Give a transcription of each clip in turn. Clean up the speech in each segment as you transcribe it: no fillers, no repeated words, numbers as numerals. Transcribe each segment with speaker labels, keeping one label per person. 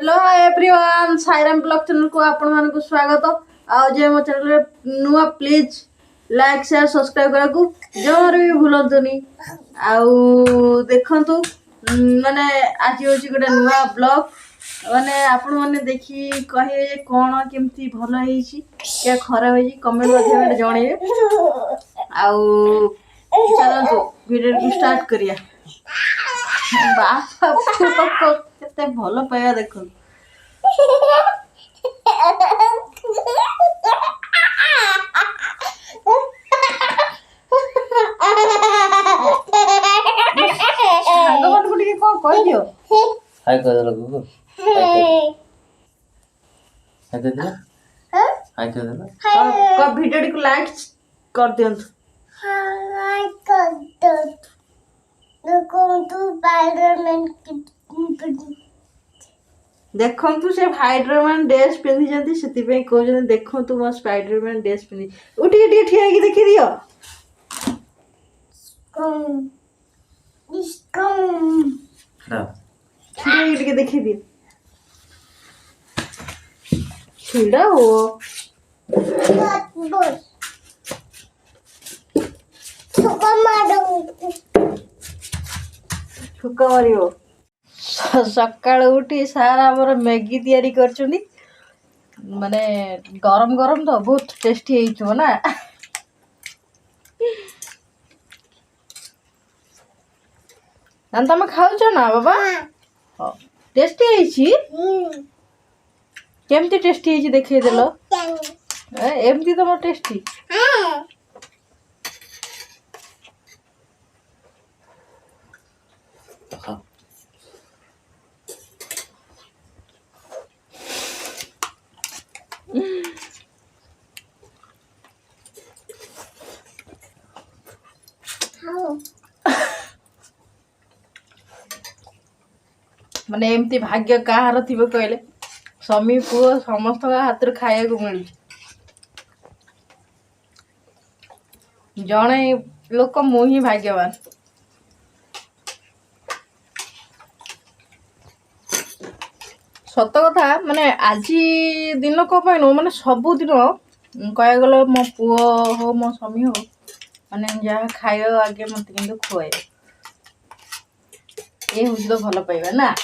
Speaker 1: hello everyone Sairam blog channel को आपण मानक स्वागत आ जे मो चैनल रे नुआ प्लीज लाइक शेयर सब्सक्राइब करा को जमर भी भूलंतुनी आउ देखंतु माने आज होची गोटे नुआ ब्लॉग माने आपण माने देखि कहे कोन केमती भलो हेची या खराब हेची कमेंट माध्यम रे जणेबे आउ चलंतु वीडियो को स्टार्ट करिया बाप केते भलो पाया देखो भगवान को टिके को कह दियो
Speaker 2: हाय कर दे गुगु हाय कर दे हाय कर दे
Speaker 1: का वीडियो को लाइक कर दियंतु
Speaker 3: हाय कर दो
Speaker 1: देखंतु से स्पाइडरमैन ड्रेस पिंधि जंती सेति पे कहजन देखंतु मो स्पाइडरमैन ड्रेस पिंधि उठी उठी ठिया की देखि दियो
Speaker 2: हां
Speaker 1: ठिया की देखि दियो छिड़ा हो
Speaker 3: बस तो मारो
Speaker 1: ठुका मारियो सकाळ उठी सारा हमर मैगी तैयारी करछुनी माने गरम गरम तो बहुत टेस्टी हेइछो ना तमे खाउछो ना बाबा हां टेस्टी हेइछि केमती टेस्टी हेइछि देखै देलो एमती तो मो टेस्टी माने एमती भाग्य कहार थिबो कहले स्वामी पुओ समस्त हाथ खाया को मिल जणे लोक मु ही भाग्यवान सत कथा माने आज दिन को पाइनो माने सब दिन कह गलो मो पुओ हो मो स्वामी हो माने जहाँ खाइयो आगे मत किंतु खुआए ये हूँ तो भल पाइबा ना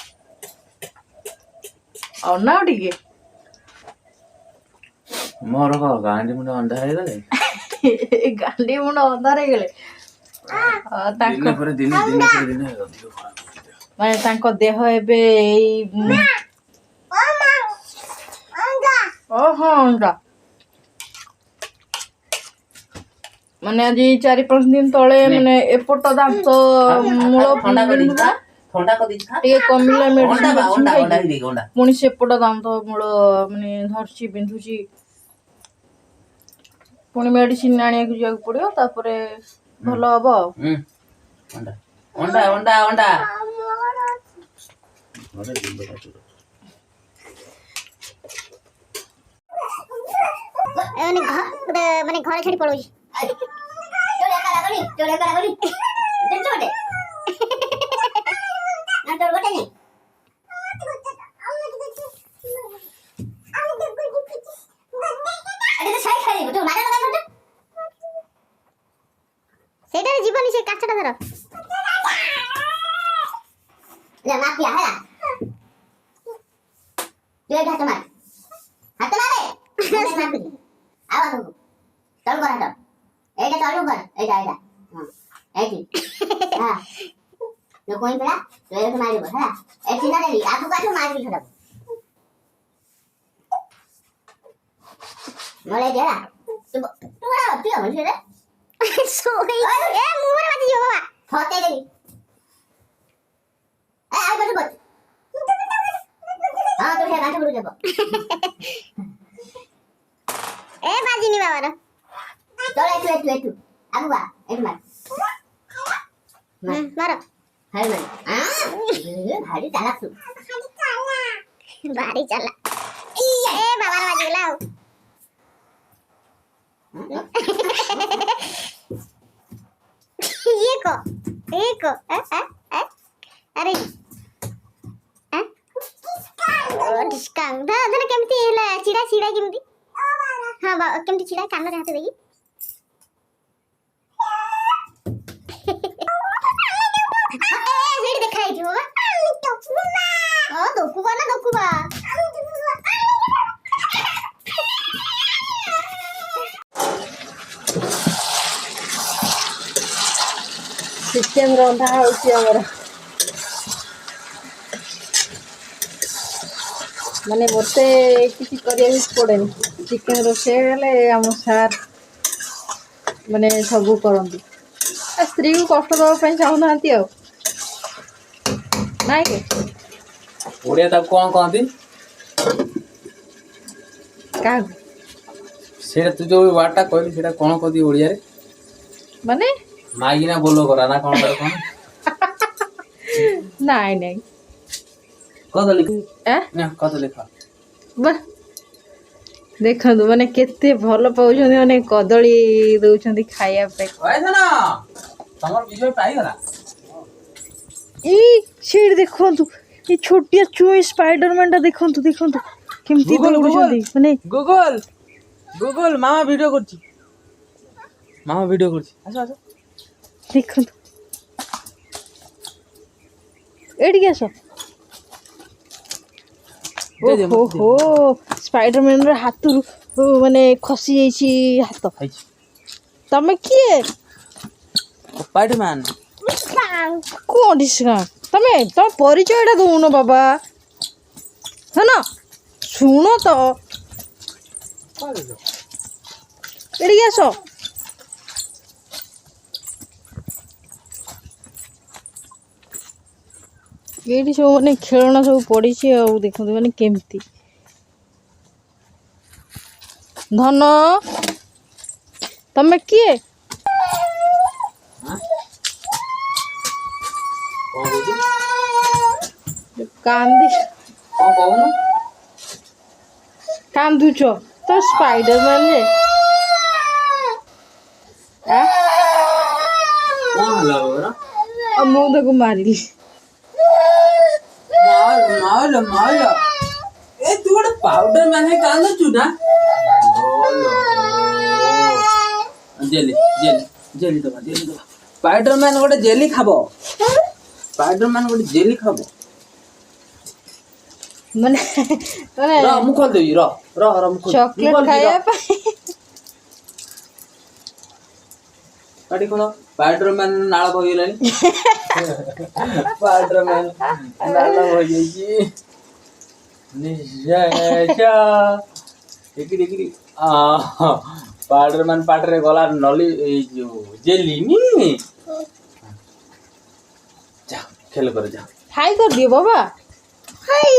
Speaker 1: और ना टिके
Speaker 2: मोर को गांडी मुंड अंधा हे गले
Speaker 1: गांडी मुंड अंधा रे गले
Speaker 2: दिन पर दिन अधिक
Speaker 1: माने तांको देह एबे ओहो अंडा माने आज 4-5 दिन तले माने एपट दांत मूल
Speaker 2: ठंडा को दिखा
Speaker 1: टिके कमिला मेडिसिन
Speaker 2: अंडा ही देगा अंडा
Speaker 1: पुणी सेपट दांत मूल माने धरची बिंधुची पुणी मेडिसिन आनिया को जाक पड़ियो तापरे भलो हबो
Speaker 2: अंडा अंडा अंडा अंडा
Speaker 3: माने घर छाड़ी पड़ो चोरे करा गली छोटे ना तो बटे नहीं अरे तो साइड खाली तो मारे लगा तो सेटा रे जीवनी से काचटा धर ले माफिया है ले हाथ मार आवाज हो चल कर हट एटा चालू कर एटा एटा हां एटी हां जो कोई पड़ा तो ये मारिबो है ए चिना देली आगु काठो मारबी छडा मले गेला तू बड़ा होती है मुझे रे सोई ए मुंह रे बाजी बाबा फटे देली ए आ बस बस हां तो हे गाठ गुरु जब ए बाजी नी बाबा रे चल एटू आगु बा एटू मार मार हाय मार भारी चालाक तू भारी चालाक ए बाबा रे बाजी गेला ये को अरे डिस्काउंट धा धर केमती हैला चिड़ा चिड़ा केमती हां केमती चिड़ा कान रे हाथ देगी हेड देखाई थी बाबा दोकुबा ना दोकुबा
Speaker 1: चिकेन रंधा होची हमर माने मते किसी करिया भी पड़ेनी चिकेन रोषे हेले हम सार माने सबू करंती स्त्री को कष्ट दवा ପାଇଁ चाहूनांती आ नाइ के
Speaker 2: ओडिया तब कौन कहती
Speaker 1: का
Speaker 2: सेटा तू जो वार्ता कहली सेटा कौन कहती ओडिया रे
Speaker 1: माने
Speaker 2: मागिना बोलो करा ना कौन कर कौन
Speaker 1: नाइ नाइ
Speaker 2: कत लिख
Speaker 1: ए
Speaker 2: ना कत लिखा
Speaker 1: बा देखंतु माने केते भलो पाउछन माने कदली दउछंती खाया पे
Speaker 2: ऐसा ना तमर विषय पाई गला
Speaker 1: ई शेड देखंतु ई छोटिया चुई स्पाइडरमैन ता देखंतु देखंतु केमती दउछंती माने
Speaker 2: गूगल गूगल मामा वीडियो करछि आसो आसो
Speaker 1: देखंतु एडी आसो
Speaker 2: दे दे मत
Speaker 1: ओहो स्पाइडरमैन रे हाथुरु माने खसी जाईची हाथ
Speaker 2: खाइछि
Speaker 1: तमे किए
Speaker 2: स्पाइडरमैन
Speaker 1: कोन दिसगा तमे तो परिचयटा दउनो बाबा है ना सुनो तो एडी आसो एडी सब माने खेलना सब पड़ी देखो माने केमती धन तमे किए
Speaker 2: कौन कहू
Speaker 1: कांदी
Speaker 2: कौन कहू
Speaker 1: कांदुच तो स्पाइडरमैन रे आ
Speaker 2: कौन हला बरा
Speaker 1: अब मु तो मारिली
Speaker 2: मार ए तू गोटे पाउडर मैन है कान छु ना बोलो जेली जेली जेली दबा स्पाइडरमैन गोटे जेली खाबो स्पाइडरमैन गोटे जेली खाबो
Speaker 1: माने माने
Speaker 2: रा मु खोल देबी रा मु खोल
Speaker 1: चॉकलेट खाया पाई
Speaker 2: काटी खोलो स्पाइडरमैन नाळ भइलानी स्पाइडरमैन नाळ भइजी निजा देखी आ स्पाइडरमैन पाटरे गला नली ए जो जेली नी जा खेल कर जा
Speaker 1: हाय कर दियो बाबा हाय